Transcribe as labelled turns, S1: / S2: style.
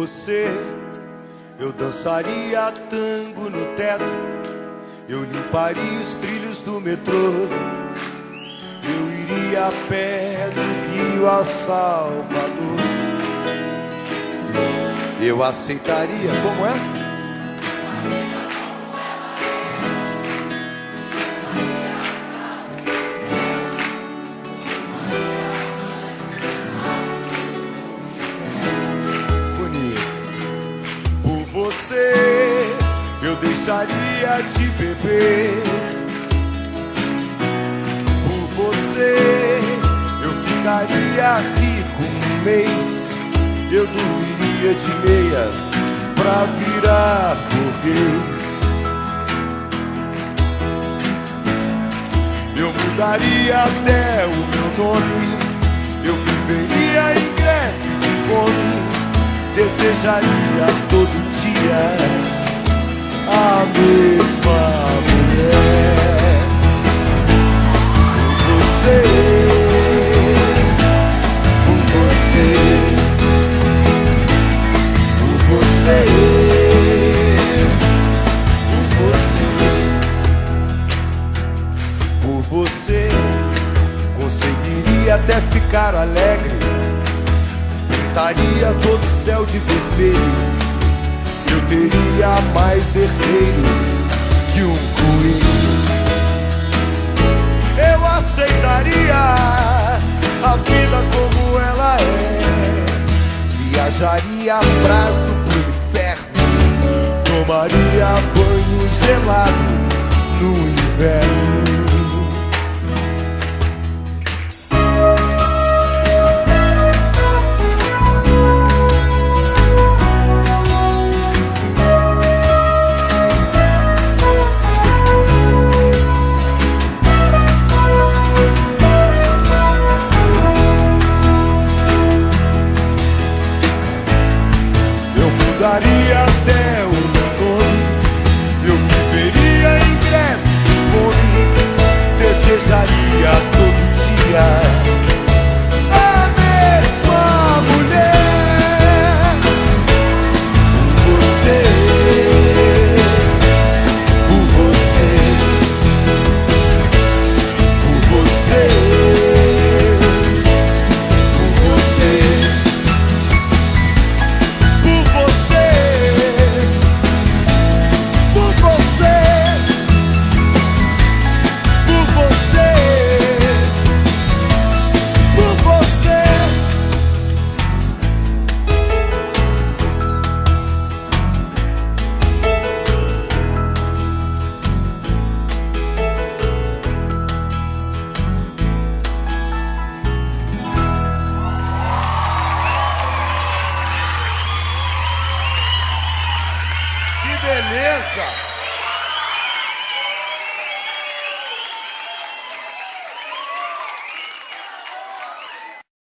S1: você, eu dançaria tango no teto, eu limparia os trilhos do metrô, eu iria a pé do Rio a Salvador. Eu aceitaria, como é? Eu deixaria de beber. Por você eu ficaria rico um mês. Eu dormiria de meia pra virar burguês. Eu mudaria até o meu nome. Eu viveria em greve de fome. Desejaria todo dia a mesma mulher. Por você, por você, por você, por você, por você, conseguiria até ficar alegre. Pintaria todo o céu de vermelho. Eu teria mais herdeiros que um coelho. Eu aceitaria a vida como ela é. Viajaria a prazo pro inferno. Tomaria banho gelado no inverno. Daria até o meu nome. Eu viveria em greve de fome. Desejaria todo dia a mesma mulher. Por você, por você, por você, por você. Que beleza!